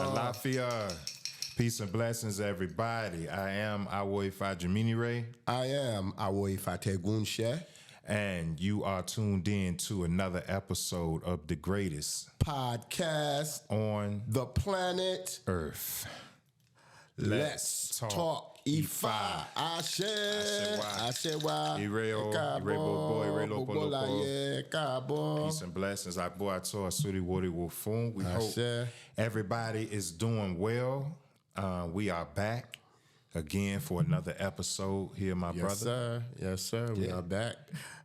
Alafia. Peace and blessings, everybody. I am IFA Jamini Ray. I am IFA Tegunshe. And you are tuned in to another episode of the greatest podcast on the planet Earth. Let's talk IFA. Ashe wa. Peace and blessings. We hope everybody is doing well. We are back again for another episode here, my brother. Yes, sir. We are back.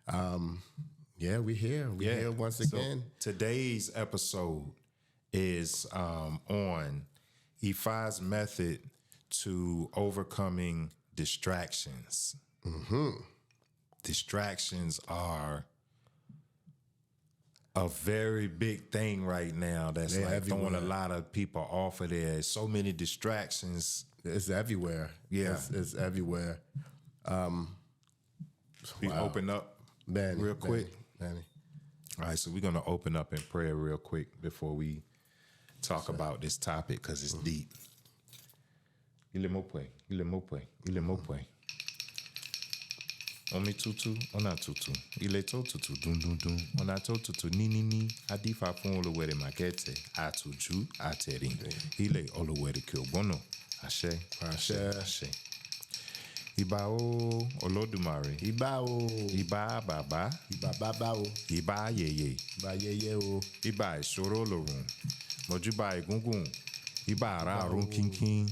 We're here. We're here once again. So today's episode is on IFA's method to overcoming distractions. Mm-hmm. Distractions are a very big thing right now. That's throwing a lot of people off of there. So many distractions. It's everywhere. Yeah. It's everywhere. We open up real quick. Manny. All right, so we're going to open up in prayer real quick before we talk about this topic because it's deep. Il est mopwe. Omi tutu, ona tutu. Il est to tutu, dun dun dun. Ona to tutu, ni. Adifa fun olowere makete. Atuju, ateri. Il est olowere kyobono. Ashe. Iba o Olodumare. Iba o. Iba baba. Iba baba o. Iba yeye. Iba yeye o. Iba ìṣòro lorun. Mojuba egungun. Iba ara arun kinkin.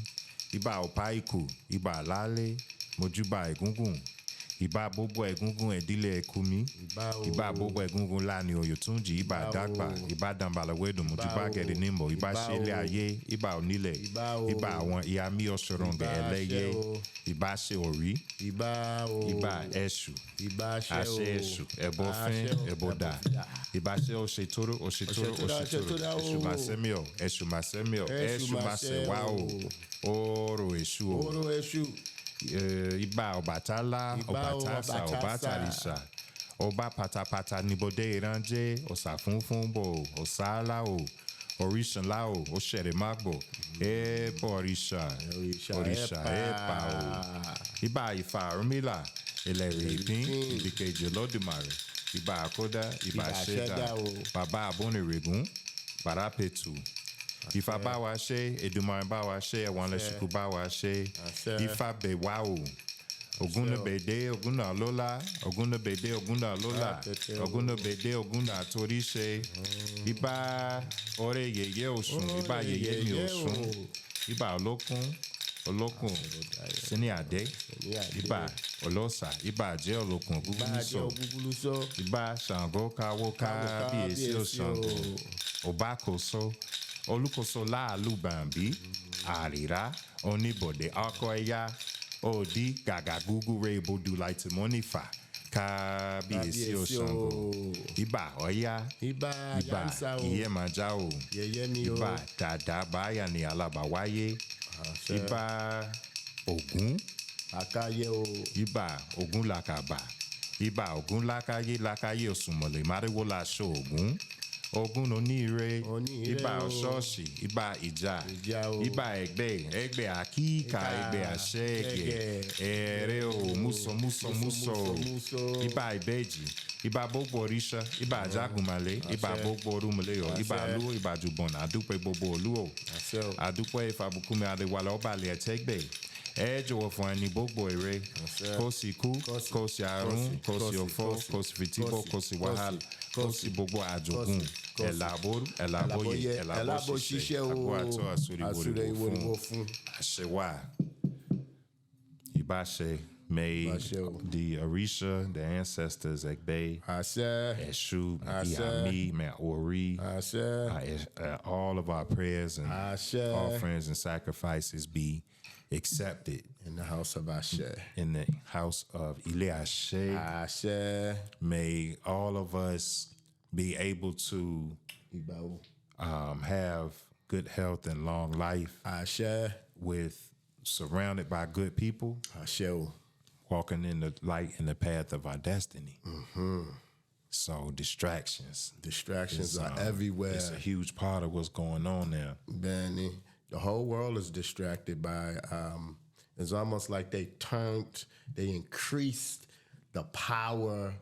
Iba ọ̀pá ikù. Iba lálé. Mojuba egungun. Iba gbogbo egungun ìdílé Ekumi. Iba gbogbo egungun lani Oyotunji. Iba dagba. Iba dambalawedu. Mojuba gẹ̀dẹ̀ nímọ̀. Iba ṣẹlẹ̀ ayé. Iba onílẹ̀. Iba àwọn ìyàmí ọ̀ṣọ̀rọ̀ǹgẹ̀ ẹlẹ́yẹ. Iba ṣe orí. Iba ẹ̀ṣù. Àṣẹ ẹ̀ṣù. Ẹ̀bọ fín. Ẹ̀bọ dà. Iba ṣe òṣètòrò. Ẹ̀ṣù màṣẹ́míọ̀. Ẹ̀ṣù màṣẹ́wá o. Oro ẹ̀ṣù. Iba Ọbàtálá, Ọbàtásà, Ọbàtàrìṣà, Ọba pátápátá níbodè ìrànjẹ́, Ọ̀sà funfun bò, Ọ̀sálà o, Oríṣànlá o, Ọ̀ṣẹ̀rẹ̀mágbò, Ẹ̀pọ̀ òrìṣà ẹ̀pà o. Iba Ifá Ọ̀rúnmìlà, Ẹlẹ́rìí ìpín, Ìdìkejì Olódùmarè, Iba Àkódá, Iba Ṣẹ̀dá, Bàbá Abónirègún, Bàrápẹ̀tù. Ifá bá wa ṣe, Èdùmàrè bá wa ṣe, ẹ̀wọ̀n lẹ́sìkú bá wa ṣe. Ifá bẹ̀ wá o. Ògúnnàbèdé, Ògúnnàlólá, Ògúnnàbèdé, Ògúnnàlólá, Ògúnnàbèdé, Ògúnnàtoríṣe. Ibà ọ̀rẹ́ yèyé Ọ̀ṣun, Ibà yèyé mi Ọ̀ṣun. Ibà olókun, Sini Adé. Ibà Ọlọ́sà, Ibà jẹ́ olókun Ògúngúlùsọ. Ibà Ṣàngó káwó kábíyèsí Ọ̀ṣàngó. Ọbákòso. Olùkóso láàlú bàǹbí àrírá oníbọ̀dé ọkọ̀ ẹ̀yà òdì gàgà gúgú rẹ̀ ibodù láti mọ́nífà kábíyèsí Ọ̀ṣàngó. Ibà ọ̀yá. Ibà ìyẹ́màjá o. Ibà dàdà báyà ní alábàwáyé. Ibà Ògún. Àkáyé o. Ibà Ògún làkàbà. Ibà Ògún lákáyé òsùnmọ̀lẹ̀ máríwó láṣọ Ògún. Ogun oníire, Ibà ọ̀ṣọ́ọ̀ṣì, Ibà ìjà, Ibà ẹgbẹ́ àkíkà, ẹgbẹ́ àṣẹ́gẹ̀, ẹ̀rẹ́ o, músọ, Ibà ìbejì, Ibà gbogbo òrìṣà, Ibà àjàgùnmalẹ̀, Ibà gbogbo orúmọlẹ́yọ̀, Ibà lú, Ibà jùbọ̀nà, àdúpẹ́ gbogbo olú o, àdúpẹ́ ìfàbùkúnmi adéwálẹ̀ ọ̀bàlẹ̀ ẹ̀tẹ́gbẹ̀. Ẹ jọ̀wọ́ fún ẹni gbogbo èrè kò sí kú kò sí àrùn kò sí ọ̀fọ̀ kò sí fìtìbọ̀ kò sí wàhálà kò sí gbogbo àjogún ẹ̀làbóyè ẹ̀làbóṣiṣẹ́ àgbo àtọ́ àsóríwòrìwò fún àṣẹwà ìbáṣẹ. May the Orisha, the ancestors, Ekbe, Eshu, Iyami, Ori, all of our prayers and offerings and sacrifices be accepted in the house of Ashe. In the house of Ile Ashe. May all of us be able to have good health and long life. Ashe. Surrounded by good people. Ashe. Walking in the light and the path of our destiny. Mm-hmm. So distractions are everywhere. It's a huge part of what's going on there. Benny, the whole world is distracted by. It's almost like they increased the power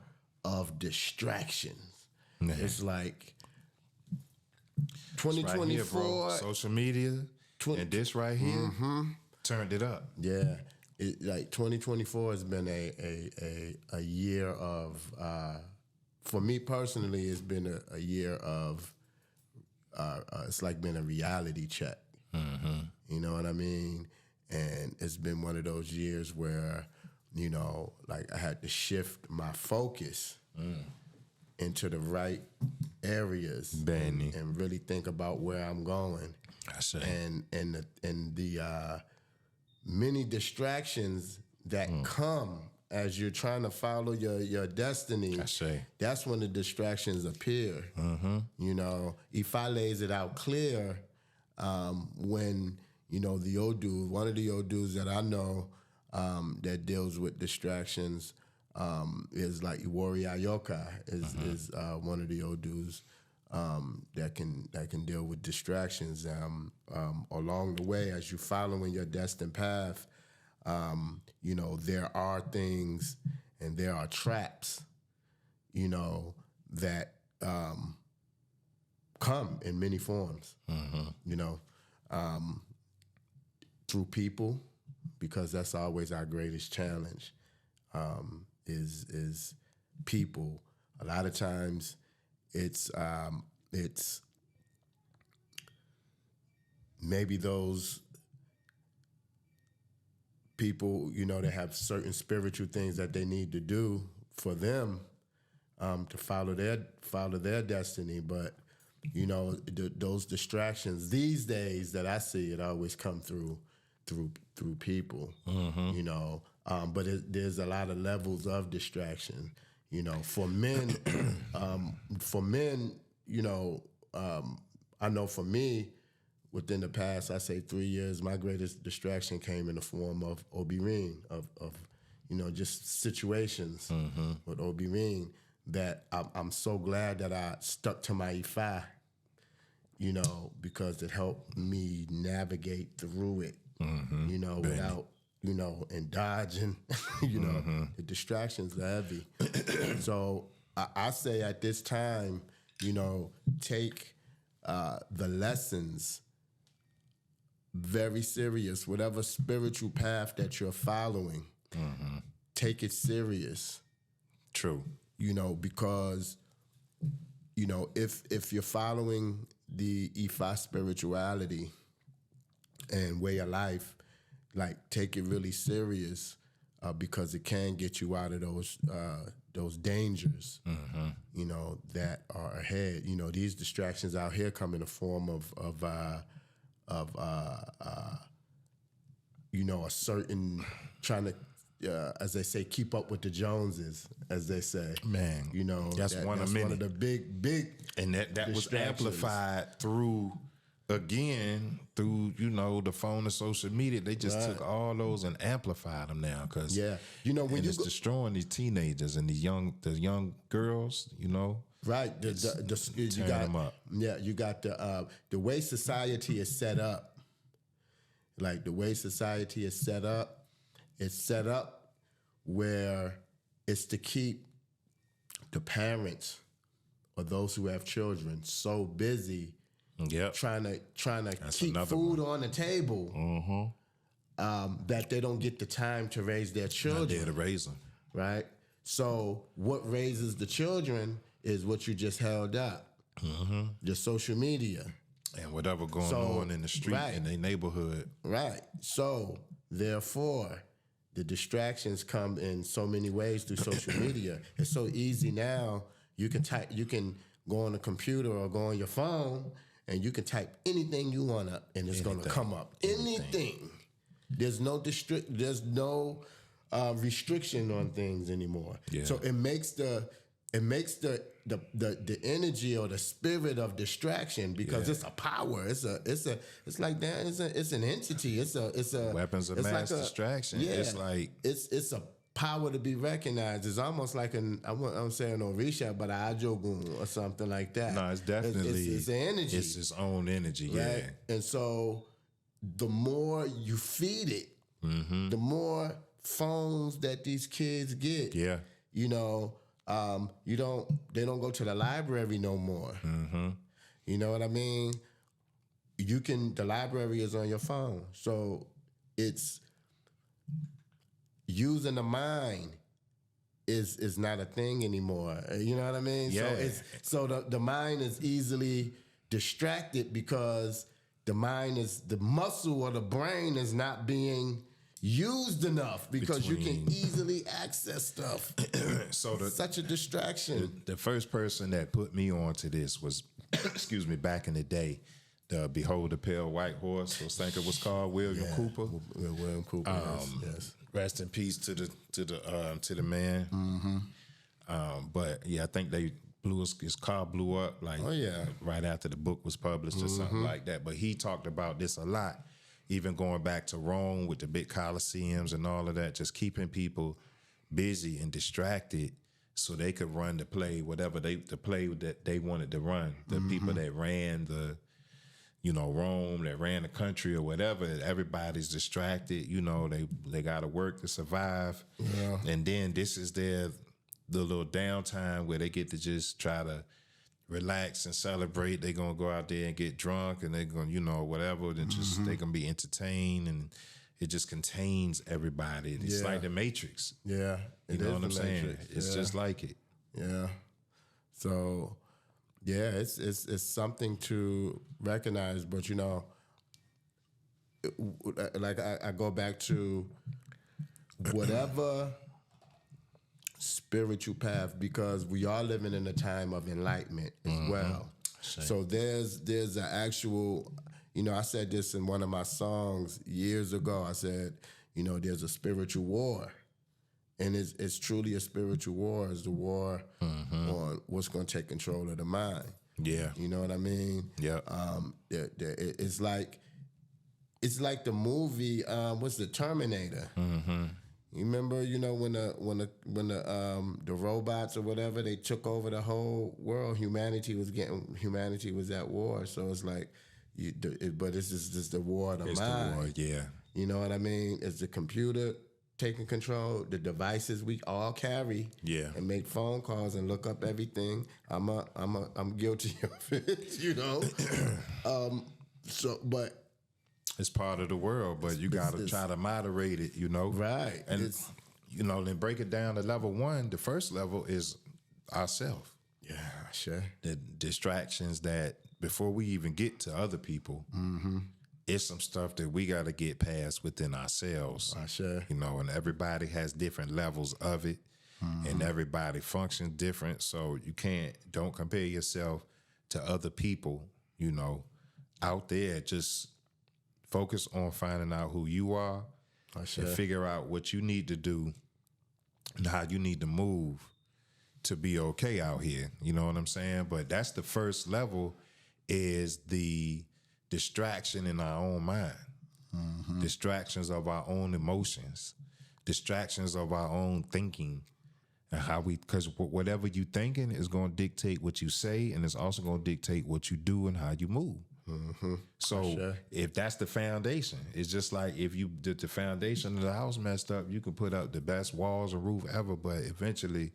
of distractions. Yeah. It's like 2024, right here, social media, and this right here turned it up. Yeah, like 2024 has been a year of. For me personally, it's been a year of. It's like been a reality check. Mm-hmm. You know what I mean? And it's been one of those years where, like I had to shift my focus into the right areas and really think about where I'm going. I see. And the many distractions that come as you're trying to follow your destiny. I see. That's when the distractions appear. Mm-hmm. IFA lays it out clear when. The old dude, one of the old dudes that I know that deals with distractions is like Iwori Ayoka is one of the old dudes that can deal with distractions. Along the way, as you're following your destined path, there are things and there are traps, that come in many forms, through people, because that's always our greatest challenge, is people. A lot of times it's maybe those people, that have certain spiritual things that they need to do for them to follow their destiny. But those distractions these days that I see, it always come through people, but there's a lot of levels of distraction, for men, I know for me, within the past, I say 3 years, my greatest distraction came in the form of Obi-Ring, of just situations with Obi-Ring that I'm so glad that I stuck to my IFA, because it helped me navigate through it, without, and dodging, the distractions are heavy. So I say at this time, take the lessons very serious. Whatever spiritual path that you're following, take it serious. True. Because, if you're following the IFA spirituality and way of life, like take it really serious, because it can get you out of those dangers, that are ahead. These distractions out here come in the form of a certain trying to, as they say, keep up with the Joneses, as they say. Man, that's one of the big, and that was amplified through the phone and social media. They just took all those and amplified them now, because when it's destroying these teenagers and the young girls. Right, you got them up. Yeah, you got the way society is set up. Like the way society is set up, it's set up where it's to keep the parents or those who have children so busy, trying to keep food on the table, that they don't get the time to raise their children. Not there to raise them, right? So what raises the children is what you just held up, your social media. And whatever going on in the street, in their neighborhood. Right. So, therefore, the distractions come in so many ways through social media. It's so easy now. You can go on a computer or go on your phone, and you can type anything you want up, and it's going to come up. Anything. There's no restriction on things anymore. Yeah. So it makes the energy or the spirit of distraction, because it's a power. It's like that. It's an entity. It's a weapons of mass distraction. Yeah, it's like it's power to be recognized. It's almost like I'm saying Orisha, but Ajogun or something like that. No, it's definitely it's an energy. It's its own energy, right? yeah. And so the more you feed it, the more phones that these kids get. Yeah. You know, they don't go to the library no more. You know what I mean? The library is on your phone. So it's using the mind is not a thing anymore. You know what I mean? Yeah. So the mind is easily distracted because the muscle or the brain is not being used enough because you can easily access stuff. So such a distraction. The first person that put me on to this was, excuse me, back in the day, the Behold the Pale White Horse, I think it was called, William Cooper. William Cooper, yes. Rest in peace to the man. But yeah, I think his car blew up right after the book was published or something like that. But he talked about this a lot, even going back to Rome with the big coliseums and all of that, just keeping people busy and distracted so they could run the play, the play that they wanted to run. The people that ran Rome, that ran the country or whatever, everybody's distracted. They got to work to survive. Yeah. And then this is the little downtime where they get to just try to relax and celebrate. They're going to go out there and get drunk and they're going to, whatever. And just they're going to be entertained, and it just contains everybody. It's like the Matrix. Yeah. You know what I'm saying? It's just like it. Yeah. So, yeah, it's something to recognize, but like I go back to whatever spiritual path, because we are living in a time of enlightenment as well. Same. So there's an actual, I said this in one of my songs years ago. I said, there's a spiritual war. And it's truly a spiritual war. It's the war on what's going to take control of the mind. Yeah. You know what I mean? Yeah. It's like the movie, what's the Terminator? You remember, when the robots or whatever, they took over the whole world. Humanity was at war. So it's like, but this is just the war of the mind. The war, yeah. You know what I mean? It's the computer taking control, the devices we all carry, and make phone calls and look up everything. I'm guilty of it, but it's part of the world. But you got to try to moderate it, Right, and then break it down to level one. The first level is ourself. Yeah, sure. The distractions that before we even get to other people. It's some stuff that we got to get past within ourselves. Sure. And everybody has different levels of it, and everybody functions different. So don't compare yourself to other people, out there. Just focus on finding out who you are and figure out what you need to do and how you need to move to be okay out here. You know what I'm saying? But that's the first level, is the distraction in our own mind, distractions of our own emotions, distractions of our own thinking, and because whatever you thinking is going to dictate what you say, and it's also going to dictate what you do and how you move. So if that's the foundation, it's just like if the foundation of the house messed up, you can put up the best walls or roof ever, but eventually,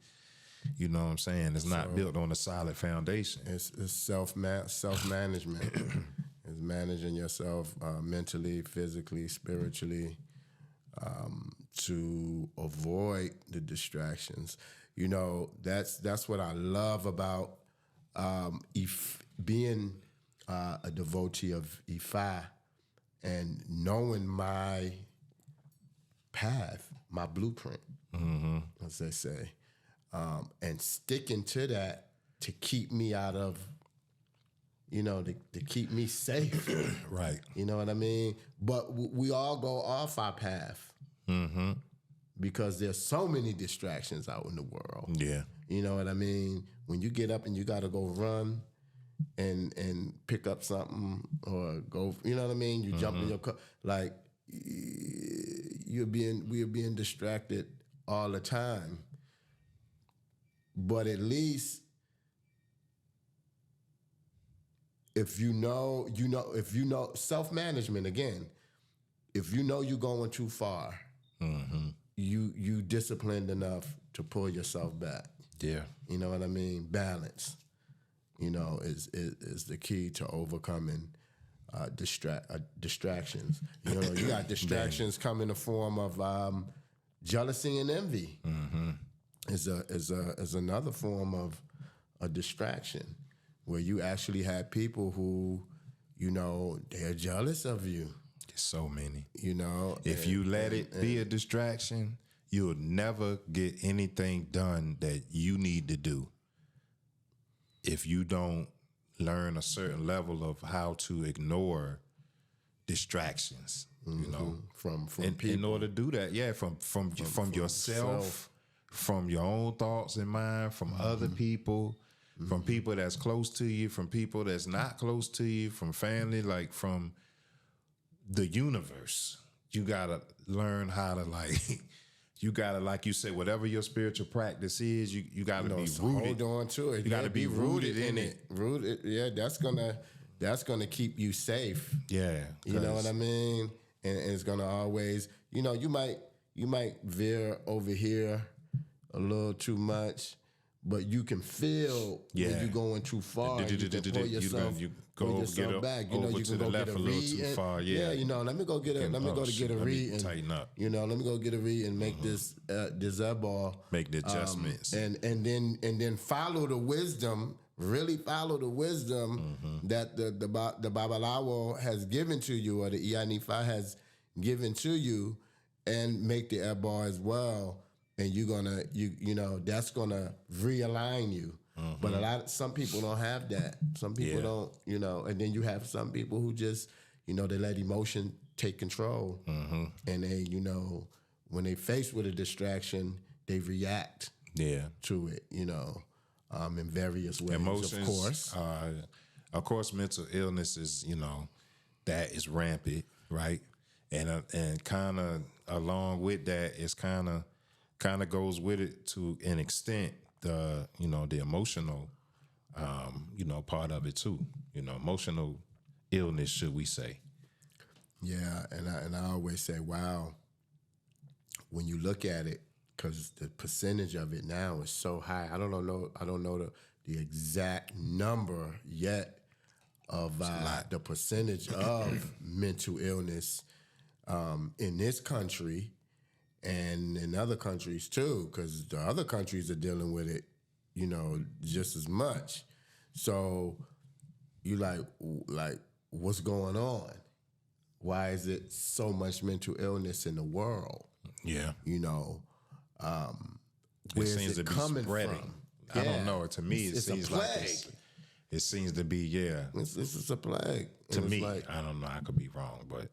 you know what I'm saying, it's not built on a solid foundation. It's self-management. It's managing yourself mentally, physically, spiritually, to avoid the distractions. That's what I love about being a devotee of IFA and knowing my path, my blueprint, as they say, and sticking to that to keep me out of, to keep me safe. Right. You know what I mean? But we all go off our path because there's so many distractions out in the world. Yeah. You know what I mean? When you get up and you got to go run and pick up something or go, you know what I mean? You jump in your car, like we are being distracted all the time. But at least if you know, self-management again, if you know you're going too far, you disciplined enough to pull yourself back. Yeah. You know what I mean? Balance, is the key to overcoming distractions. You got distractions come in the form of jealousy and envy. Is another form of a distraction, where you actually have people who, they're jealous of you. There's so many. If you let it be a distraction, you'll never get anything done that you need to do. If you don't learn a certain level of how to ignore distractions, from people. In order to do that, from yourself, from your own thoughts and mind, from other people, from people that's close to you, from people that's not close to you, from family, like from the universe. You gotta learn how to like you said, whatever your spiritual practice is, you gotta be rooted. Hold on to it. You gotta be rooted in it. Rooted, that's gonna keep you safe. Yeah. You know what I mean? And it's gonna always, you might veer over here a little too much, but you can feel when you're going too far. You can pull yourself, back. You can go get a read. Let me go get a read and tighten up. Let me go get a read and make this airball. Make the adjustments. And then follow the wisdom. Really follow the wisdom that the Babalawo has given to you, or the IFA has given to you, and make the airball as well. And you're gonna, that's gonna realign you. But some people don't have that. Some people don't, and then you have some people who just, they let emotion take control. And they, when they faced with a distraction, they react to it, in various ways. Emotions, of course, mental illness is, that is rampant, right? And kind of along with that, it's kind of goes with it to an extent, the emotional part of it too, emotional illness, should we say. Yeah, and I always say, wow, when you look at it, because the percentage of it now is so high. I don't know the exact number yet of the percentage of mental illness in this country. And in other countries too, because the other countries are dealing with it, just as much. So you like, what's going on? Why is it so much mental illness in the world? Yeah. Where it seems is it to be coming spreading. from? I don't know. To me, it seems like it seems to be, This is a plague. To me, I don't know. I could be wrong, but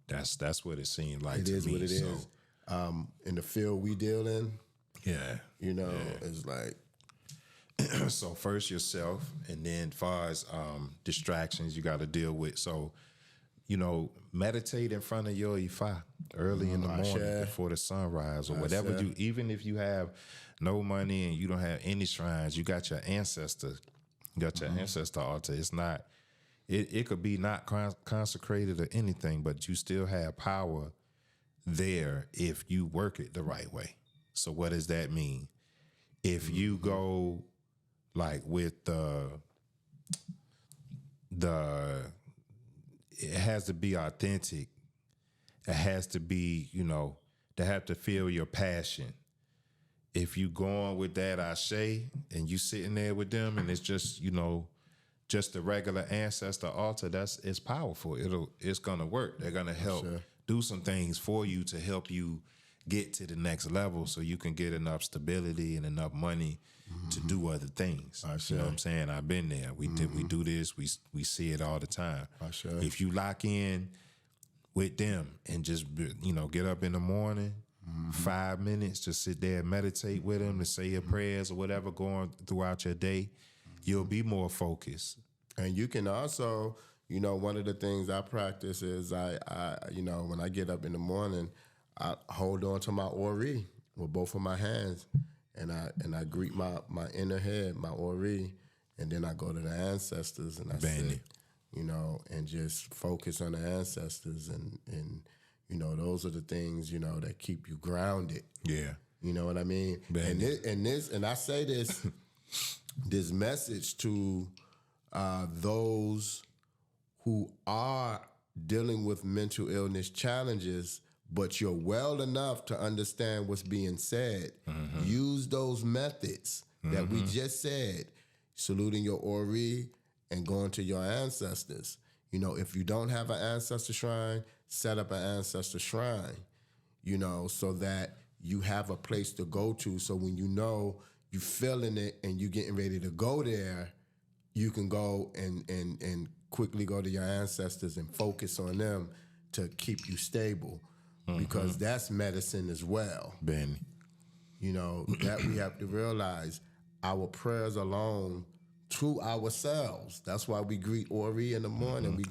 that's what it seemed like to me. It is what it is. In the field we deal in, it's like. So first yourself, and then far as distractions you got to deal with. So, meditate in front of your IFA early in the morning before the sunrise, or whatever even if you have no money and you don't have any shrines, you got your ancestor. You got your ancestor altar. It's not. It could be not consecrated or anything, but you still have power there if you work it the right way. So what does that mean? If you go like with the it has to be authentic. It has to be, they have to feel your passion. If you go on with that ashe and you sitting there with them and it's just, just the regular ancestor altar, it's powerful. It's gonna work. They're gonna help do some things for you to help you get to the next level, so you can get enough stability and enough money to do other things. You know what I'm saying? I've been there. We do this. We see it all the time. If you lock in with them and just get up in the morning, 5 minutes, just sit there and meditate with them, to say your prayers or whatever going throughout your day, you'll be more focused. And you can also, one of the things I practice is I when I get up in the morning, I hold on to my Ori with both of my hands, and I greet my inner head, my Ori, and then I go to the ancestors and I sit, you know, and just focus on the ancestors, and you know, those are the things, you know, that keep you grounded. Yeah. You know what I mean? And I say this this message to those who are dealing with mental illness challenges, but you're well enough to understand what's being said. Use those methods that we just said, saluting your Ori and going to your ancestors. You know, if you don't have an ancestor shrine, set up an ancestor shrine, you know, so that you have a place to go to. So when you know you're feeling it and you're getting ready to go there, you can go and quickly go to your ancestors and focus on them to keep you stable, because that's medicine as well. Benny. You know, that we have to realize our prayers alone to ourselves. That's why we greet Ori in the morning. We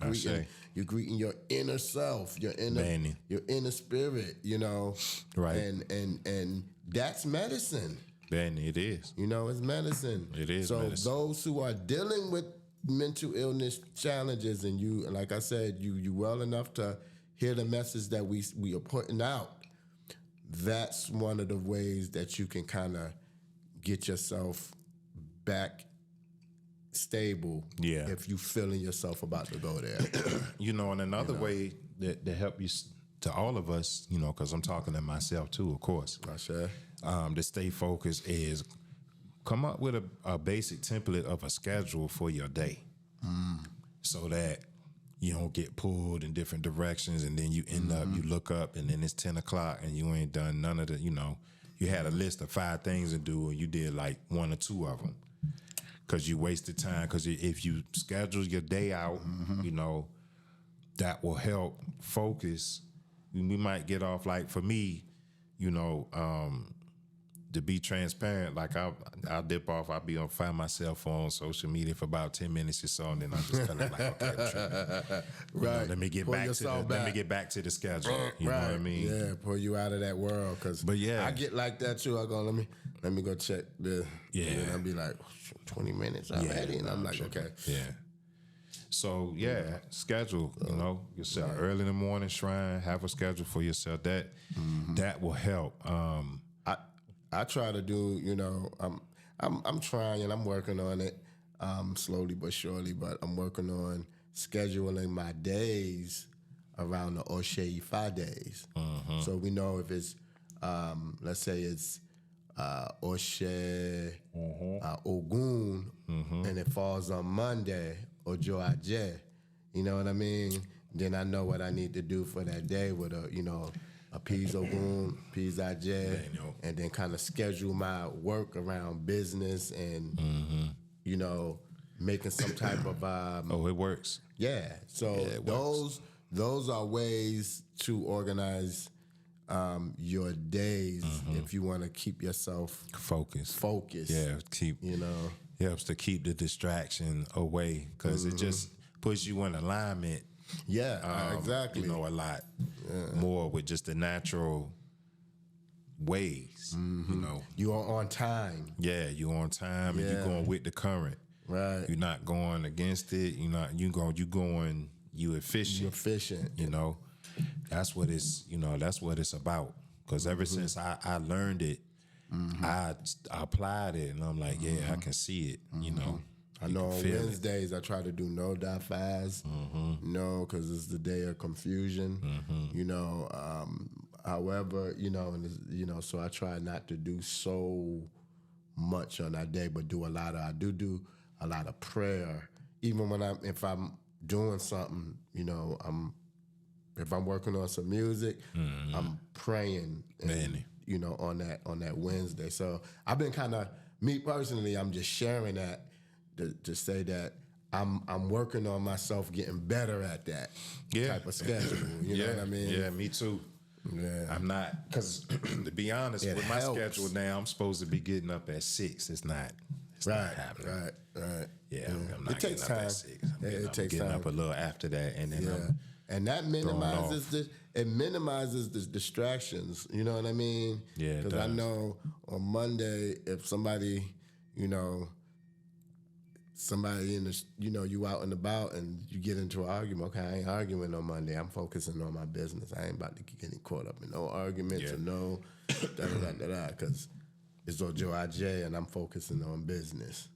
you're greeting your inner self, your inner spirit, you know. Right. And that's medicine. Benny, it is. You know, it's medicine. It is so medicine. Those who are dealing with mental illness challenges, and you, like I said, you well enough to hear the message that we are putting out, that's one of the ways that you can kind of get yourself back stable. Yeah. If you feeling yourself about to go there. You know, and another way that help you, to all of us, you know, because I'm talking to myself too, of course. I sure. To stay focused is come up with a basic template of a schedule for your day, so that you don't get pulled in different directions, and then you end up, you look up, and then it's 10 o'clock, and you ain't done none of the, you know, you had a list of 5 things to do, and you did like 1 or 2 of them, because you wasted time. Because if you schedule your day out, you know, that will help focus. We might get off, like for me, you know, to be transparent, like I'll dip off. I'll be find myself on social media for about 10 minutes or so, and then I'm just kind of like, okay, right. Know, let me get back to the schedule. You know what I mean? Yeah, pull you out of that world. But yeah, I get like that too. I go, let me go check the. Yeah, and I'll be like 20 minutes already, and I'm like, okay. Yeah. So schedule. You know, yourself early in the morning shrine. Have a schedule for yourself. That will help. I try to do, you know, I'm trying, I'm working on it, slowly but surely, but I'm working on scheduling my days around the Oshe Ifa days. So we know if it's, let's say it's Oshe Ogun, and it falls on Monday, Ojo Aje, you know what I mean? Then I know what I need to do for that day with a Peas Ogun, Peas Aje, and then kind of schedule my work around business and, you know, making some type of... it works. Yeah. So those are ways to organize your days if you want to keep yourself focused. Yeah, helps to keep the distraction away, because it just puts you in alignment. Yeah, exactly. You know, a lot more with just the natural ways. You know, you are on time. Yeah, you're on time, and you're going with the current. Right. You're not going against it. You efficient. You're efficient. You know, that's what it's. You know, that's what it's about. Because ever since I learned it, I applied it, and I'm like, I can see it. You know. I know on Wednesdays I try to do no die fast, because it's the day of confusion, you know. However, you know, so I try not to do so much on that day, but I do a lot of prayer. Even if I'm doing something, you know, if I'm working on some music, I'm praying, and, you know, on that Wednesday. So I've been kind of, me personally, I'm just sharing that. To say that I'm working on myself getting better at that type of schedule. You know what I mean? Yeah, me too. Yeah. I'm not, because to be honest, with my schedule now, I'm supposed to be getting up at 6. It's not happening. Right. Yeah, I'm not it takes getting up time. at 6. It takes getting time. up a little after that, and then And that minimizes the distractions. You know what I mean? Yeah, because I know on Monday if somebody in the you out and about and you get into an argument. Okay, I ain't arguing on Monday. I'm focusing on my business. I ain't about to get caught up in no arguments or no because it's Ojo Aj and I'm focusing on business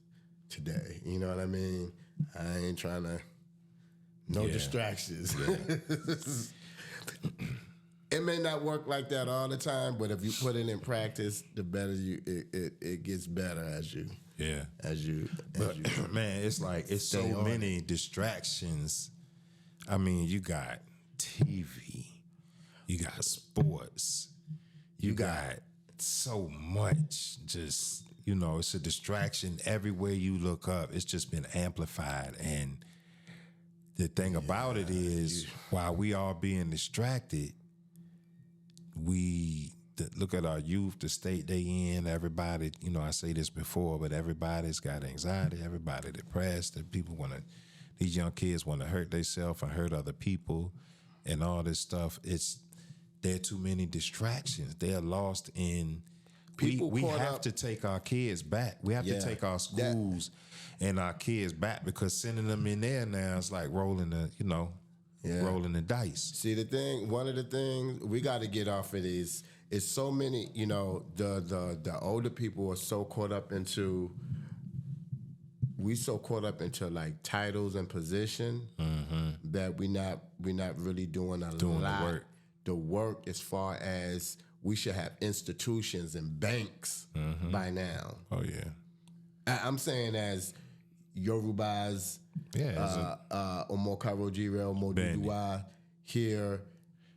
today. You know what I mean? I ain't trying to distractions. It may not work like that all the time, but if you put it in practice, the better it gets better as you. Yeah. Man, it's like it's so many distractions. I mean, you got TV, you got sports, you got so much. Just it's a distraction everywhere you look up. It's just been amplified, and the thing about it is, while we are being distracted, look at our youth, the state they in. Everybody, I say this before, but everybody's got anxiety. Everybody depressed. And these young kids want to hurt themselves and hurt other people, and all this stuff. There are too many distractions. They are lost in. We have to take our kids back. We have to take our schools and our kids back, because sending them in there now is like rolling the dice. See, one of the things we got to get off it is so many, the older people are so caught up into like titles and position that we not really doing the work as far as we should have institutions and banks by now. Oh yeah. I'm saying as Yorubas, Omokaro Jirel Moduwa here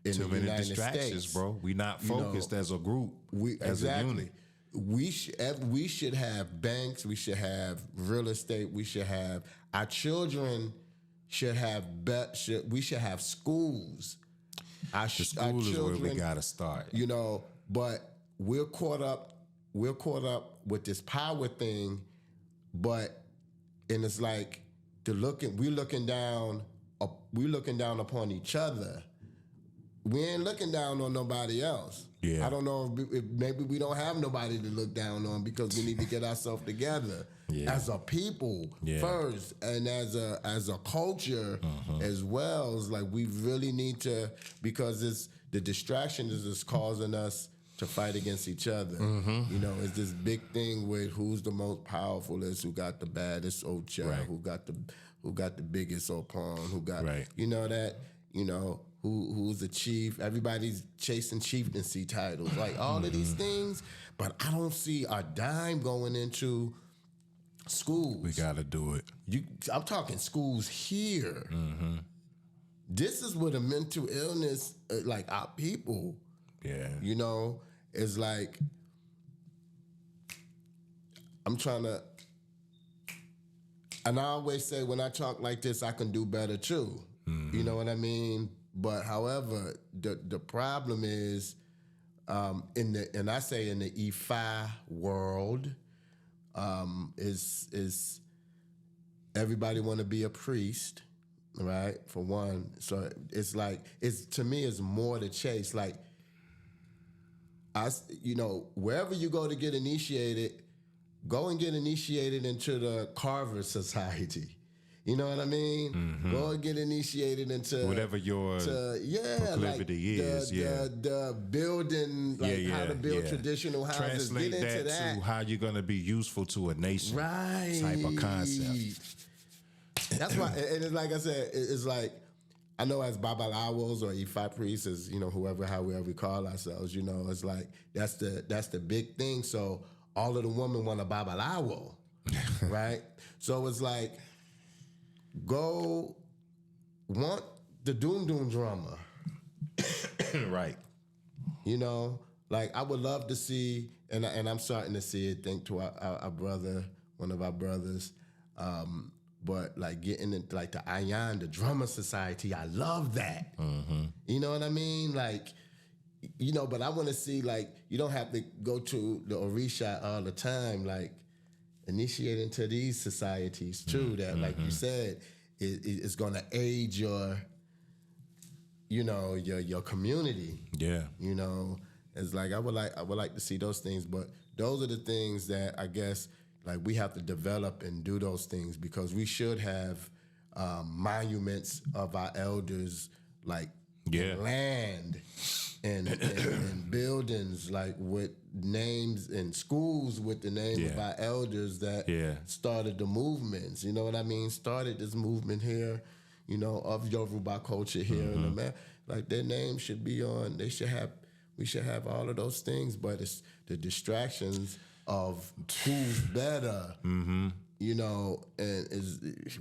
in too the many United distractions, States, bro. We not focused as a group, as a unit. We should have banks. We should have real estate. We should have our children. We should have schools. The school is where we gotta start. But we're caught up with this power thing, and it's like we're looking down upon each other. We ain't looking down on nobody else. Yeah. I don't know if maybe we don't have nobody to look down on, because we need to get ourselves together as a people first, and as a culture as well. It's like we really need to, because the distraction is just causing us to fight against each other. It's this big thing with who's the most powerful, who got the baddest Ocha, who got the biggest Opon, who got who's the chief. Everybody's chasing chieftaincy titles, like all of these things. But I don't see a dime going into schools. We got to do it. I'm talking schools here. This is where the mental illness, like our people. Yeah. It's like I'm trying to, and I always say when I talk like this, I can do better too. You know what I mean? But however, the problem is in the IFA world, is everybody want to be a priest, right? For one, so it's like to me it's more to chase. Like wherever you go to get initiated, go and get initiated into the Carver Society. You know what I mean? Go and get initiated into whatever your proclivity is. The building, how to build traditional houses. Translate get into that to how you're going to be useful to a nation. Right. Type of concept. That's why, and it's like I said, it's like I know as Babalawos or Ifa priests, as however we call ourselves, it's like that's the big thing. So all of the women want a Babalawo, right? So it's like, go want the doom drummer. Right. Like I would love to see, and I'm starting to see it, think to our brother, one of our brothers, but like getting into like the Ayan, the drummer society, I love that. You know what I mean? Like, but I want to see, like, you don't have to go to the Orisha all the time, like, initiate into these societies too, that like you said, it's going to aid your you know, your community. Yeah. You know, it's like I would like to see those things, but those are the things that I guess like we have to develop and do those things, because we should have monuments of our elders, like in land and buildings, like with names, and schools with the name of our elders that started the movements. You know what I mean? Started this movement here, you know, of Yoruba culture here in America. Like their name should be on. We should have all of those things, but it's the distractions of who's better. You know, and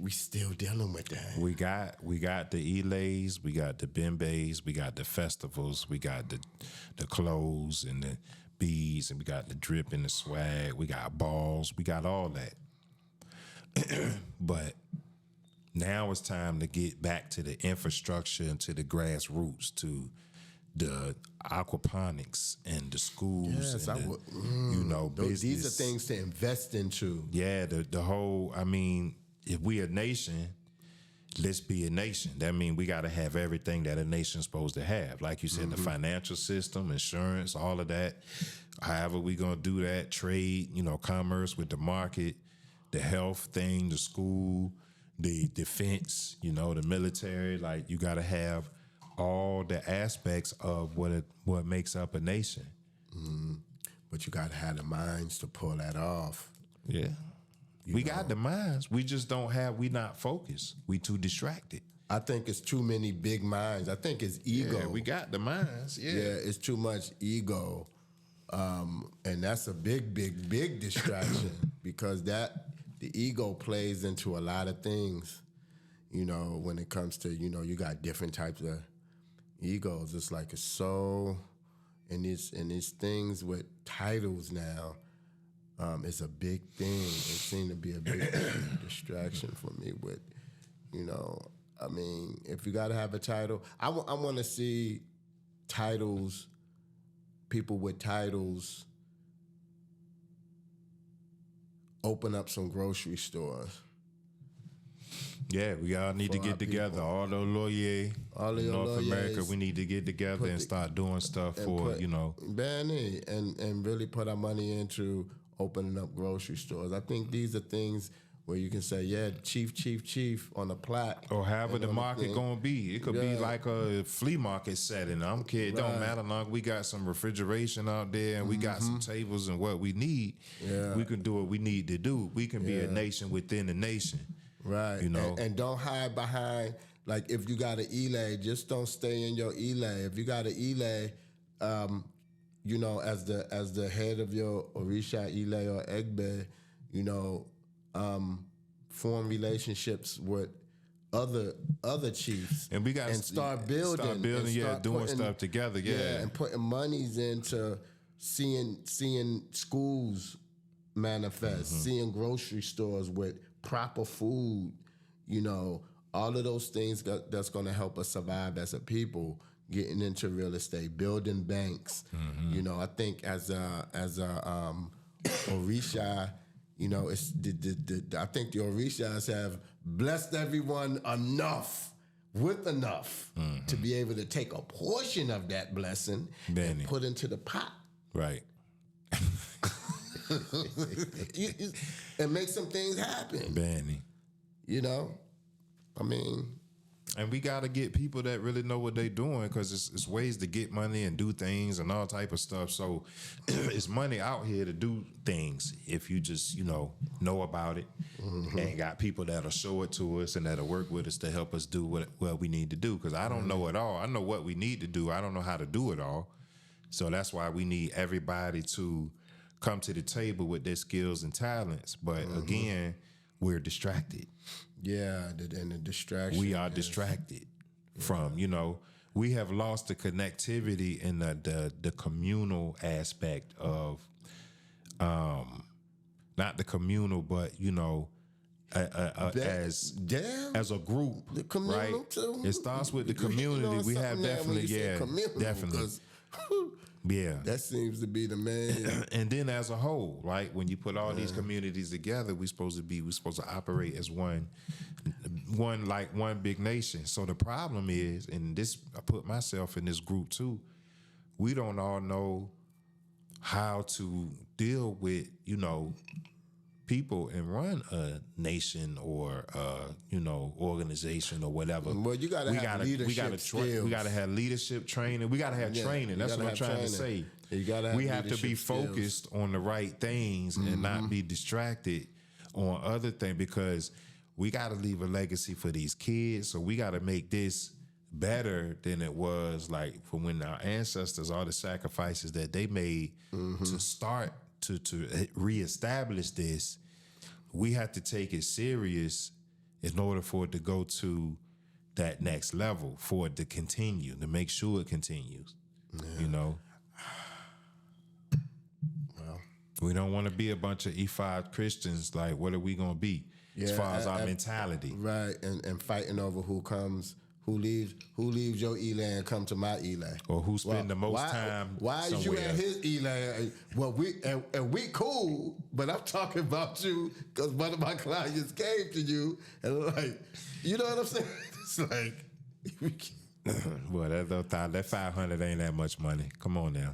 we still dealing with that. We got the Elays, we got the Bembeys, we got the festivals, we got the clothes and the beads, and we got the drip and the swag, we got balls, we got all that. But now it's time to get back to the infrastructure and to the grassroots, to the aquaponics and the schools, and you know, business. These are things to invest into. Yeah, the whole. I mean, if we a nation, let's be a nation. That means we got to have everything that a nation's supposed to have. Like you said, the financial system, insurance, all of that. However we gonna do that, trade, you know, commerce with the market, the health thing, the school, the defense, you know, the military. Like you got to have all the aspects of what makes up a nation. But you got to have the minds to pull that off. Yeah. We got the minds. We just don't have, we not focused. We too distracted. I think it's too many big minds. I think it's ego. Yeah, we got the minds. Yeah. Yeah, it's too much ego. And that's a big distraction because the ego plays into a lot of things, you know, when it comes to, you know, you got different types of egos. It's like it's so, and these things with titles now, it's a big thing. It seemed to be a big distraction for me with, you know, I mean, if you got to have a title, I want to see titles, people with titles open up some grocery stores. Yeah, we all need to get together. All the lawyers, North America, we need to get together and start doing stuff for, you know. Benny, and really put our money into opening up grocery stores. I think these are things where you can say, yeah, chief on a plaque. Or however the market gonna be. It could be like a flea market setting. I'm kidding. It don't matter long. We got some refrigeration out there and we got some tables and what we need. Yeah. We can do what we need to do. We can be a nation within a nation. Right. You know. And don't hide behind, like if you got an Elay, just don't stay in your Elay. If you got an Elay, you know, as the head of your Orisha, Elay, or Egbe, you know, form relationships with other chiefs, and we got and start building, doing stuff together, and putting monies into seeing schools manifest, seeing grocery stores with proper food, you know, all of those things that's going to help us survive as a people. Getting into real estate, building banks, you know, I think as a Orisha. You know, it's I think the Orishas have blessed everyone enough to be able to take a portion of that blessing and put into the pot. Right. And make some things happen. Benny. You know? I mean... And we got to get people that really know what they're doing, because it's ways to get money and do things and all type of stuff. So it's money out here to do things if you just, you know about it and got people that'll show it to us and that'll work with us to help us do what we need to do. Because I don't know it all. I know what we need to do. I don't know how to do it all. So that's why we need everybody to come to the table with their skills and talents. But again, we're distracted. Yeah, and the distraction. We are distracted from, you know, we have lost the connectivity in the communal aspect of, not the communal, but, you know, as a group, the communal right? Too. It starts with the community. We have definitely, definitely. Yeah. That seems to be the main. And then as a whole, right? When you put all these communities together, we're supposed to operate as one big nation. So the problem is, and this, I put myself in this group too, we don't all know how to deal with, people and run a nation or organization or whatever. Well, you gotta have leadership skills. We gotta have leadership training. We gotta have training. That's what I'm trying to say. You gotta have we have to be focused on the right things and not be distracted on other things, because we gotta leave a legacy for these kids. So we gotta make this better than it was like for when our ancestors, all the sacrifices that they made to start to reestablish this. We have to take it serious in order for it to go to that next level, for it to continue, to make sure it continues. Well, we don't want to be a bunch of E5 Christians. Like, what are we going to be as far as our mentality? Right, and fighting over who leaves your Elan and come to my Elan, or who spend the most time. Why is you at his Elan? Well, we cool, but I'm talking about you because one of my clients came to you and like, you know what I'm saying? It's like, well, that 500 ain't that much money. Come on now,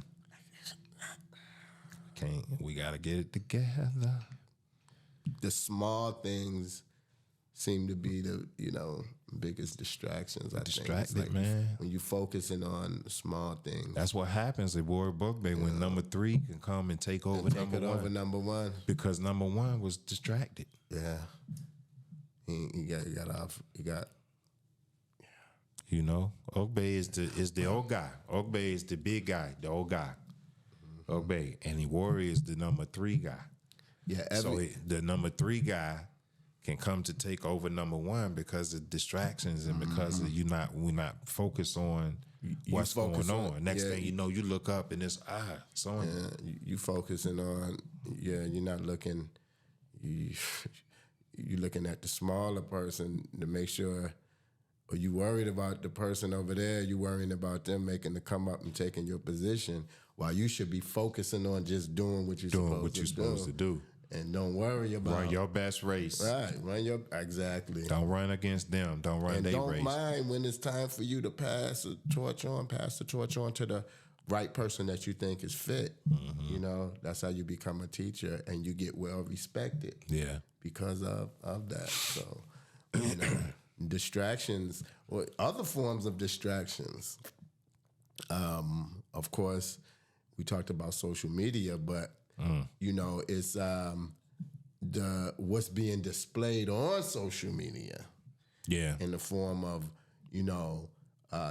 we gotta get it together. The small things seem to be the biggest distractions. I Distracted, think. Like man. When you focusing on small things, that's what happens at Warwick Bugby when number 3 can come and take over number one. Because number 1 was distracted. Yeah, he got. Oak Bay is the old guy. Oak Bay is the big guy, the old guy. Oak Bay, and Warrior is the number 3 guy. Yeah, the number 3 guy can come to take over number 1 because of distractions and because of we're not focused on what's going on. Next thing you know, you look up and it's you focusing on you're not looking you looking at the smaller person to make sure, or you worried about the person over there, you worrying about them making the come up and taking your position, while you should be focusing on just doing what you're supposed to do. And don't worry about run your best race. Right, exactly. Don't run against them. Don't run their race. Don't mind when it's time for you to pass the torch on to the right person that you think is fit. That's how you become a teacher and you get well respected. Yeah, because of that. So, distractions or other forms of distractions. Of course, we talked about social media, but it's what's being displayed on social media. Yeah. In the form of,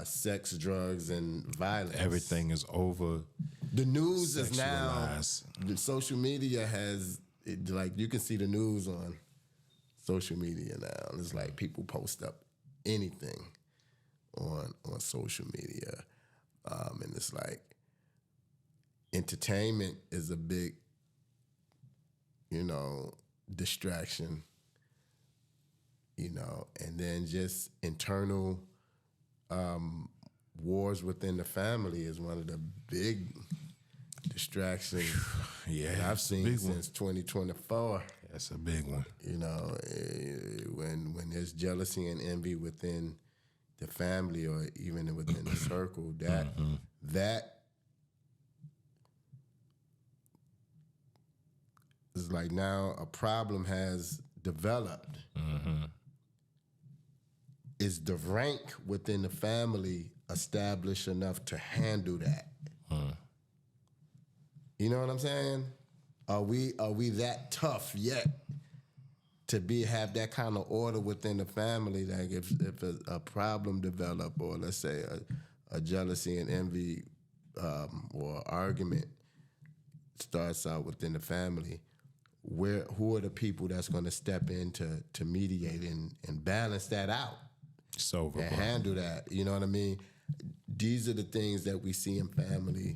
sex, drugs, and violence. Everything is over. The news is now, the social media has, you can see the news on social media now. It's like people post up anything on social media. And it's like, entertainment is a big, distraction, and then just internal wars within the family is one of the big distractions I've seen since 2024. That's a big one. When there's jealousy and envy within the family or even within the circle, that is like now a problem has developed. Is the rank within the family established enough to handle that? You know what I'm saying? Are we that tough yet to have that kind of order within the family? Like if a problem develop, or let's say a jealousy and envy or argument starts out within the family, who are the people that's going to step in to mediate and balance that out? So and handle that. You know what I mean? These are the things that we see in family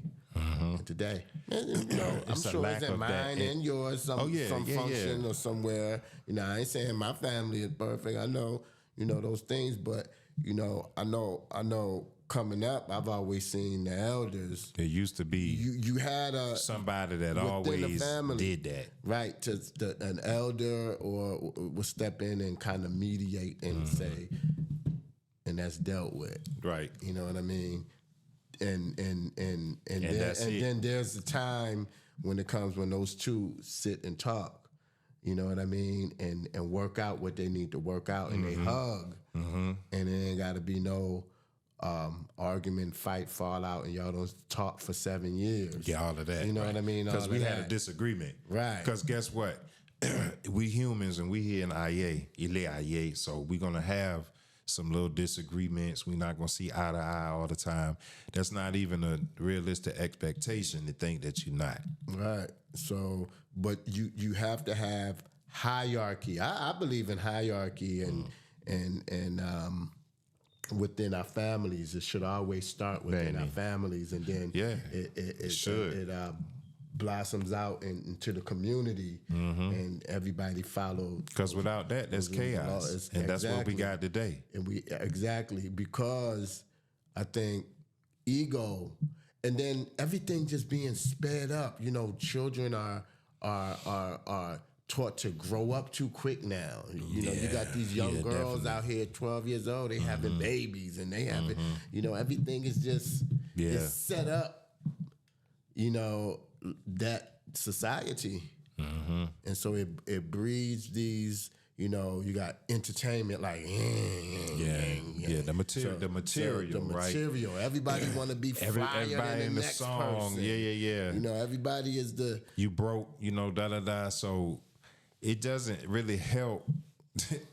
today. And, I'm sure it's in mine and yours, some function or somewhere. I ain't saying my family is perfect. I know, those things, but I know coming up, I've always seen the elders. There used to be You had somebody that within always the family, did that. right? An elder or will step in and kind of mediate and say, and that's dealt with, Right. You know what I mean? And that's it. then there's the time when it comes when those two sit and talk. You know what I mean? And work out what they need to work out, and they hug, and it ain't got to be no argument, fight, fallout, and y'all don't talk for 7 years. Yeah, all of that. You know what I mean? Because we had a disagreement. Right. Because guess what? We humans, and we here in IA, so we're going to have some little disagreements. We're not going to see eye to eye all the time. That's not even a realistic expectation to think that you're not. Right. So, but you have to have hierarchy. I believe in hierarchy and within our families. It should always start within our families, and then it blossoms out into the community, and everybody follows. Because without that, there's chaos, and that's what we got today. And because I think ego, and then everything just being sped up. You know, children are taught to grow up too quick now. You know, you got these young girls out here, 12 years old, they having babies, and they having, you know, everything is just it's set up, you know, that society. And so it breeds these, you know, you got entertainment like the material, right? Everybody want to be flyer than the in the next song. person. Yeah. You know, everybody is the you broke, you know, So it doesn't really help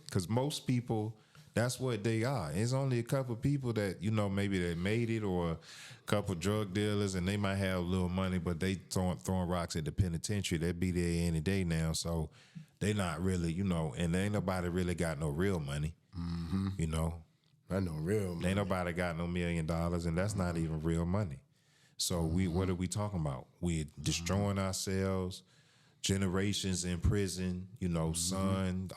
because most people, that's what they are. It's only a couple people that, you know, maybe they made it, or a couple drug dealers, and they might have a little money, but they throwing rocks at the penitentiary. They be there any day now, so they not really, you know, and ain't nobody really got no real money, you know. I know real money. Ain't nobody got no $1 million, and that's not even real money. So what are we talking about? We're destroying ourselves. Generations in prison, you know,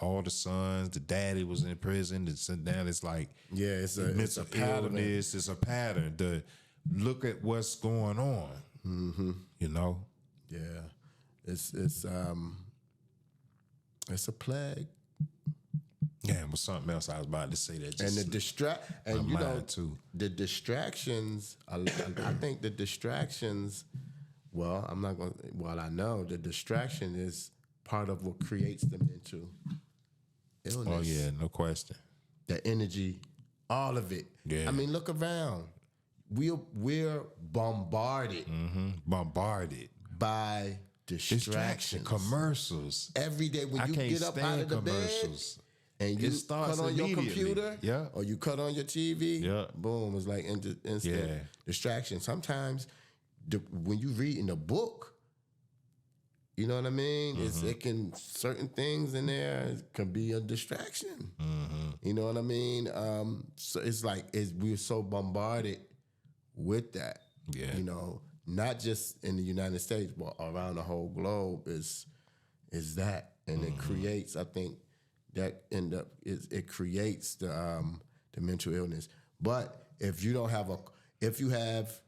all the sons, the daddy was in prison. Now it's like it's a pattern. It's a pattern. Look at what's going on. You know. Yeah, it's a plague. Yeah, it was something else I was about to say that. And you know, too. The distractions. I think the distractions. Well, I'm not going to, well, I know the distraction is part of what creates the mental illness. Oh, yeah, no question. The energy, all of it. Yeah. I mean, look around. We're bombarded. Bombarded. By distractions. Commercials. Every day when you get up out of the commercials. Bed and you cut on your computer or you cut on your TV, boom, it's like instant distraction. Sometimes when you read in a book, you know what I mean? It can, certain things in there can be a distraction. You know what I mean? So it's like we're so bombarded with that. You know, not just in the United States, but around the whole globe is that, and it creates. I think that it creates the mental illness. But if you don't have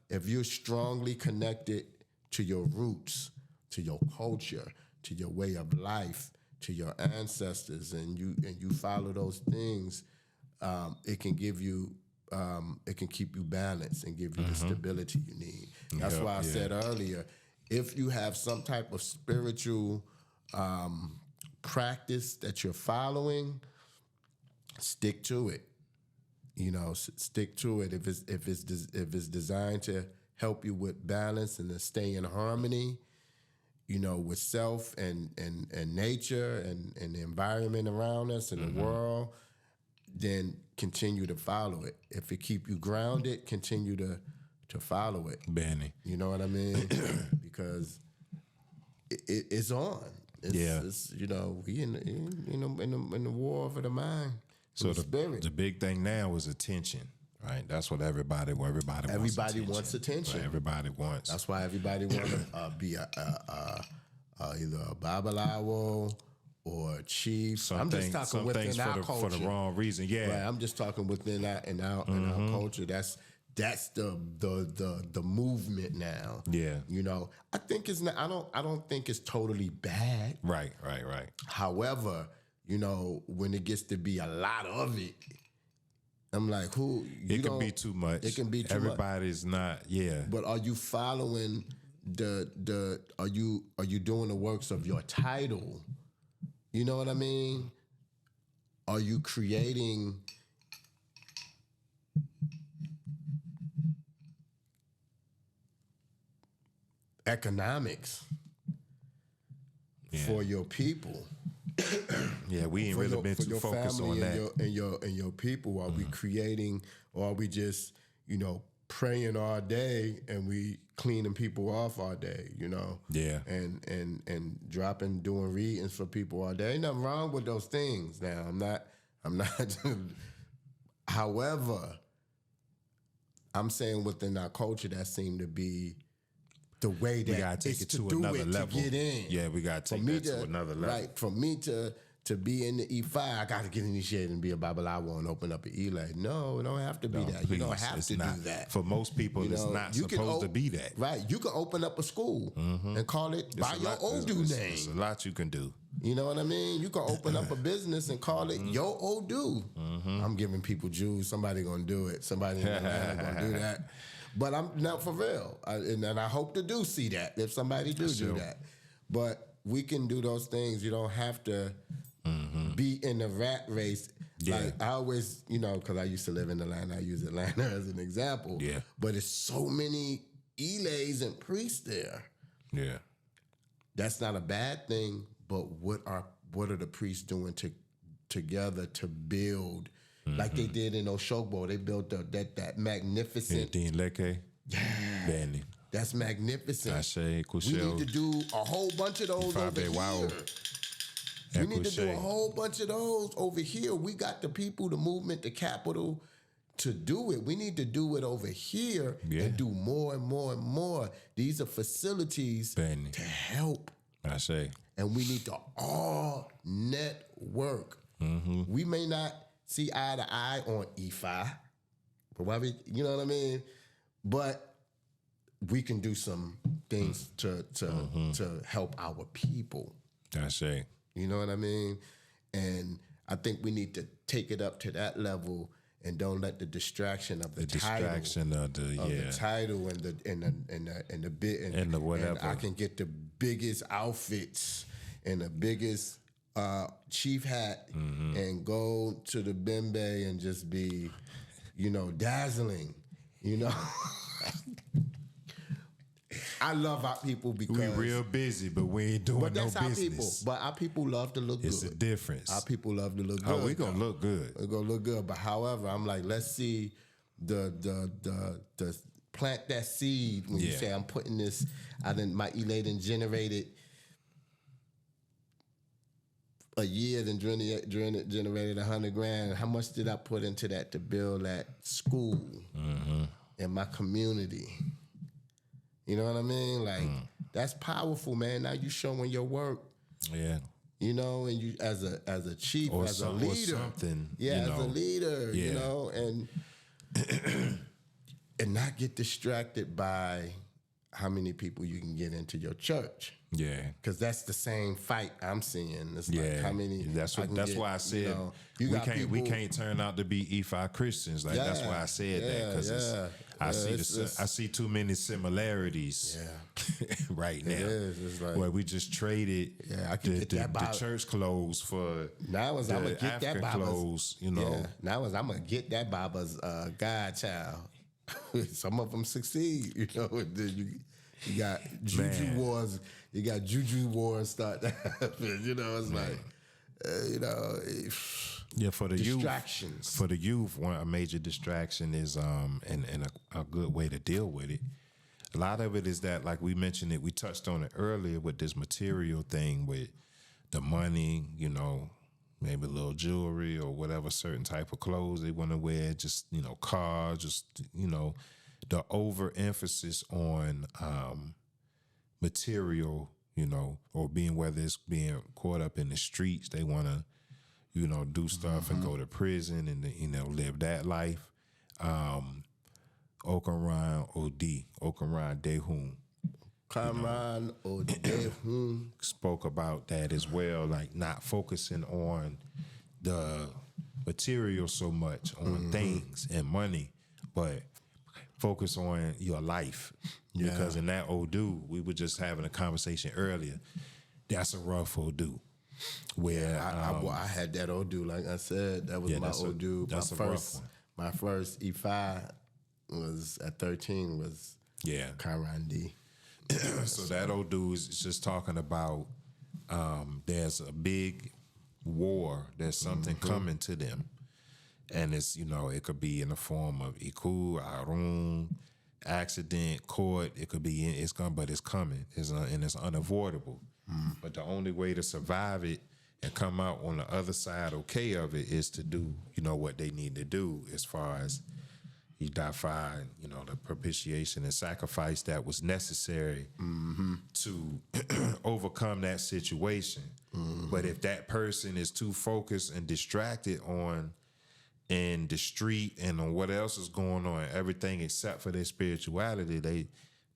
if you're strongly connected to your roots, to your culture, to your way of life, to your ancestors, and you follow those things, it can give you, it can keep you balanced and give you the stability you need. That's why I said earlier, if you have some type of spiritual practice that you're following, stick to it. You know, stick to it. If it's designed to help you with balance and to stay in harmony, you know, with self and nature and the environment around us and the world, then continue to follow it. If it keep you grounded, continue to follow it. Benny. You know what I mean? Because it's on. It's, you know, we in the war for the mind. So the big thing now is attention, right? That's what everybody wants attention. Attention. Right? Everybody wants. That's why everybody wants to be either a babalawo or a chief. I'm just talking within our culture for the wrong reason. Yeah, right, I'm just talking within our culture. that's the movement now. Yeah. You know, I think it's not. I don't think it's totally bad. Right. However, you know, when it gets to be a lot of it, I'm like, It can be too much. It can be too much. Everybody's not. Yeah. But are you following are you doing the works of your title? You know what I mean? Are you creating economics for your people? Yeah, we ain't really been too focused on that. And your people. Are we creating, or are we just, you know, praying all day and we cleaning people off all day, you know? Yeah. And doing readings for people all day. Ain't nothing wrong with those things. Now, I'm not however, I'm saying within our culture that seemed to be the way that we gotta take it to do another it level. To get in. Yeah, we gotta take that to another level. Right. For me to be in the IFA, I gotta get initiated and be a Babalawo and open up an Elay. No, it don't have to be that. Please, you don't have to do that. For most people, you know, it's not supposed to be that. Right. You can open up a school and call it by your Odu name. There's a lot you can do. You know what I mean? You can open up a business and call it your Odu. I'm giving people Jews. Somebody gonna do it. Somebody in Atlanta gonna do that. But I'm not for real. And I hope to do see that if somebody do that. But we can do those things. You don't have to be in the rat race. Yeah. Like I always, you know, because I used to live in Atlanta. I use Atlanta as an example. Yeah. But it's so many Elays and priests there. Yeah. That's not a bad thing. But what are the priests doing together to build? Like they did in Oshogbo, they built that magnificent. Benny. That's magnificent. Ashe, we need to do a whole bunch of those over here. Wow. We need to do a whole bunch of those over here. We got the people, the movement, the capital to do it. We need to do it over here and do more and more and more. These are facilities to help. Ashe. And we need to all network. We may not see eye to eye on IFA, probably, you know what I mean? But we can do some things to help our people. That's it. You know what I mean? And I think we need to take it up to that level and don't let the distraction of the title, the title and the bit and the whatever. And I can get the biggest outfits and the biggest chief hat and go to the Bembe and just be, you know, dazzling, you know. I love our people because we real busy, but we ain't doing no business. But our people love to look good. It's a difference. Our people love to look good. Oh, we gonna look good. We're gonna look good. But however, I'm like, let's see the plant that seed when you say I'm putting this. My elated generated a year, then generated $100,000. How much did I put into that to build that school in my community? You know what I mean? Like that's powerful, man. Now you showing your work. Yeah. You know, and you as a chief, or as a leader, or something. Yeah, as a leader, you know, and and not get distracted by how many people you can get into your church. Yeah, because that's the same fight I'm seeing. It's like how many. That's why I said we can't turn out to be IFA Christians. Like that's why I said that because I see too many similarities right now. It's like, where we just traded the church clothes for now I'm gonna get African that clothes. You know, now I'm gonna get that Baba's godchild. Some of them succeed. You know, you got Juju wars. You got Juju wars start to happen. You know, it's like, you know. For the distractions. For the youth, a major distraction is, and a good way to deal with it. A lot of it is that, like we mentioned it, we touched on it earlier with this material thing with the money, you know, maybe a little jewelry or whatever certain type of clothes they want to wear, just, you know, cars, just, you know, the overemphasis on material, you know, or whether it's being caught up in the streets, they want to, you know, do stuff and go to prison and, you know, live that life. Okanran Odi, Okanran Dehum, Kamran Odehun. spoke about that as well, like not focusing on the material so much, on things and money, but focus on your life. Yeah. Because in that Odu, we were just having a conversation earlier. That's a rough Odu. Where I had that Odu, like I said, that was my Odu. That's a rough one. My first IFA was at 13 was Kamran D. So that Odu is just talking about there's a big war, there's something coming to them. And it's, it could be in the form of Iku, Arun, accident, court. It could be, but it's coming. And it's unavoidable. But the only way to survive it and come out on the other side okay of it is to do, what they need to do as far as Idafa, the propitiation and sacrifice that was necessary to overcome that situation. But if that person is too focused and distracted on in the street and on what else is going on, everything except for their spirituality,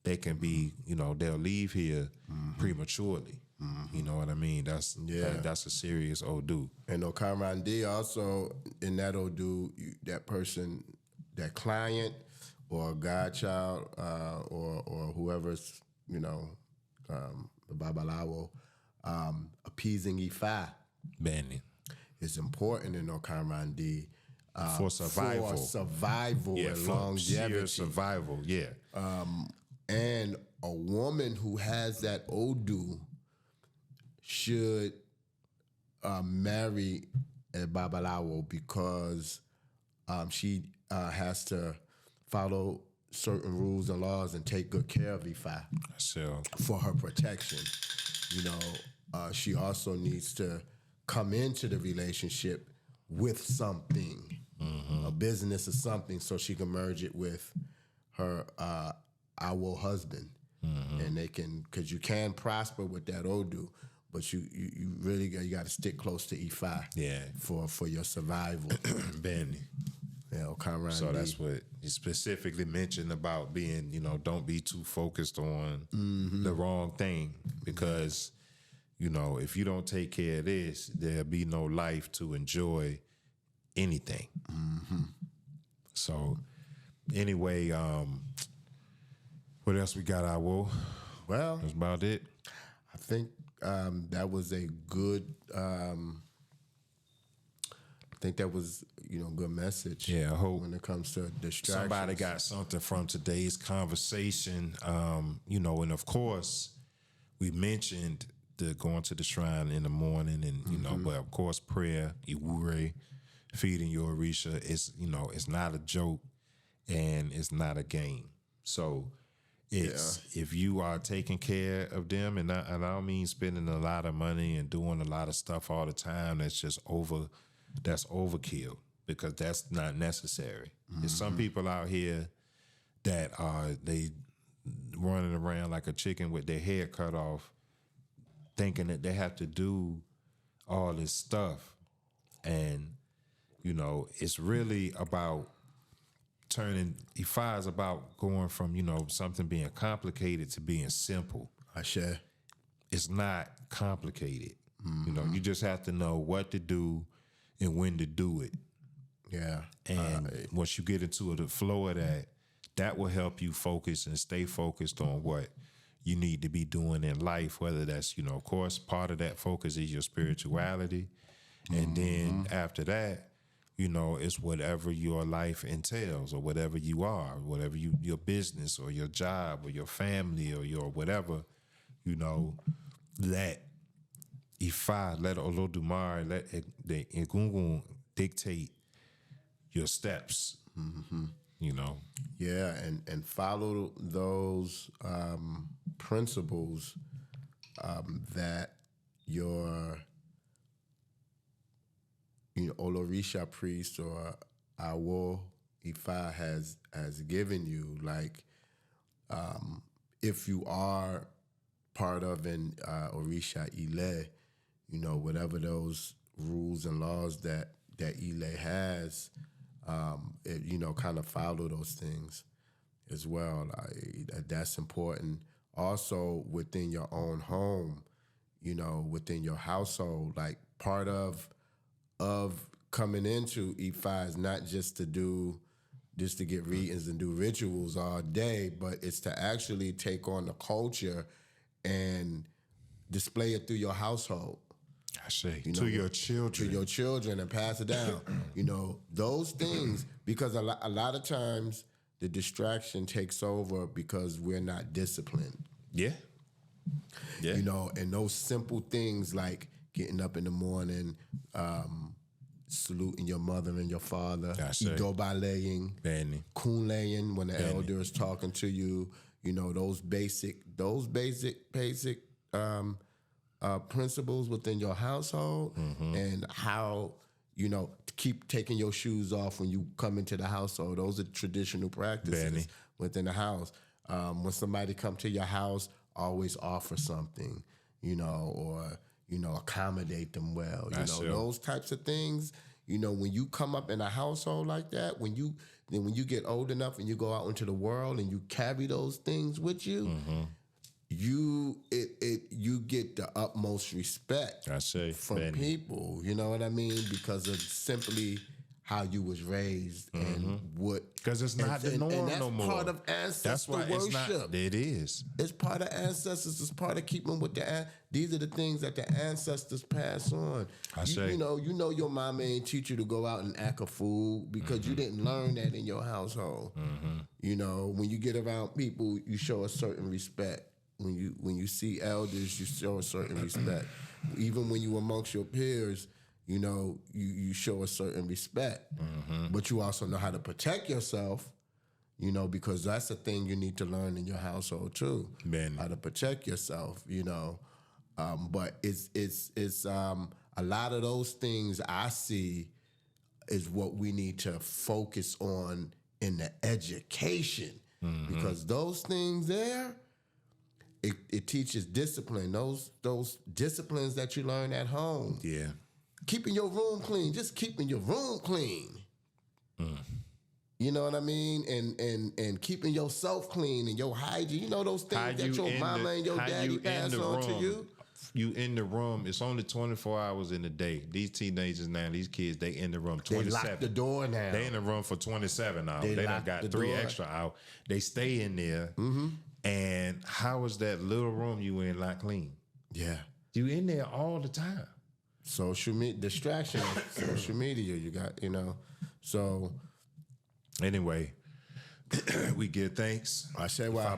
they can be, they'll leave here prematurely. You know what I mean? That's a serious Odu. And Kamran D also in that Odu, that person, that client or godchild or whoever's, the Babalawo, appeasing Ifa Banning. is important in Kamran D. For survival. For survival and for longevity. sheer survival, And a woman who has that Odu should marry a Babalawo because she has to follow certain rules and laws and take good care of Ifa for her protection. She also needs to come into the relationship with something, a business or something, so she can merge it with her our husband, and they can, because you can prosper with that Odu, but you really got to stick close to Ifa, for your survival. Benny. So that's what he specifically mentioned about being, don't be too focused on the wrong thing, because if you don't take care of this, there'll be no life to enjoy anything. So anyway, what else we got, Awo? Well, that's about it. I think that was a good. I think that was good message. Yeah, I hope when it comes to distractions. Somebody got something from today's conversation. And of course, we mentioned the going to the shrine in the morning, and but of course, prayer, Iwure, feeding your Orisha, it's not a joke and it's not a game. So if you are taking care of them, and I don't mean spending a lot of money and doing a lot of stuff all the time, that's overkill, because that's not necessary. There's some people out here that they running around like a chicken with their head cut off, thinking that they have to do all this stuff. And, it's really about Ifa is about going from, something being complicated to being simple. Ashe. It's not complicated. You just have to know what to do and when to do it. Yeah. And once you get into the flow of that will help you focus and stay focused on what you need to be doing in life, whether that's, of course, part of that focus is your spirituality. And then after that, it's whatever your life entails, or whatever you are, whatever your business or your job or your family or your whatever, let Ifa, let Olodumare, let the Egungun dictate your steps, Yeah, and follow those principles that your Olorisha priest or Awo Ifa has given you. Like, if you are part of an Orisha Ile, whatever those rules and laws that Ile has, kind of follow those things. as well. That's important. Also within your own home, within your household, like part of coming into IFA is not just to get readings and do rituals all day, but it's to actually take on the culture and display it through your household. I say, to your children. To your children and pass it down. Those things, because a lot of times the distraction takes over because we're not disciplined. Yeah. Yeah. And those simple things like getting up in the morning, saluting your mother and your father, idobalaying, kunlaying when the elder is talking to you, those basic principles within your household, and how, to keep taking your shoes off when you come into the household. Those are traditional practices within the house. When somebody come to your house, always offer something, or accommodate them well. Those types of things. When you come up in a household like that, when you get old enough and you go out into the world and you carry those things with you, you get the utmost respect from people. You know what I mean? Because of simply how you was raised and what. Because it's not the norm no more. That's part of ancestor worship. It is. It's part of ancestors. It's part of keeping with these are the things that the ancestors pass on. You know your mama ain't teach you to go out and act a fool because you didn't learn that in your household. When you get around people, you show a certain respect. When you see elders, you show a certain respect. Even when you amongst your peers, you show a certain respect. But you also know how to protect yourself, because that's the thing you need to learn in your household too. How to protect yourself, but it's a lot of those things I see is what we need to focus on in the education, because those things there, it teaches discipline. Those disciplines that you learn at home. Yeah. Keeping your room clean, just keeping your room clean. You know what I mean? And keeping yourself clean and your hygiene. Those things that your mama and your daddy pass on to you. You in the room. It's only 24 hours in the day. These teenagers now, these kids, they in the room 27. They lock the door now. They in the room for 27 hours. They done got 3 extra out. They stay in there. And how is that little room you in not clean? Yeah. You in there all the time. Social media, distraction, social media, you got, so. Anyway, we give thanks. I say why. I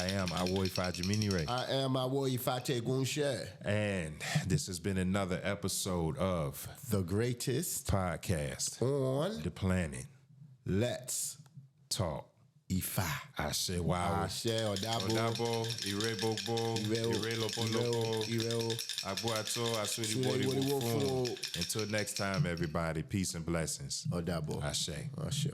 am Awo Ifa Jiminire. I am Awo Ifa Tegunshe. And this has been another episode of The Greatest Podcast on the Planet. Let's Talk IFA. Ashe wow. Ashe Odabo. Ire Bobo. Ire Lopo. Abu Ato. Asuri Bori Wofo. Until next time, everybody. Peace and blessings. Odabo. Ashe. Ashe.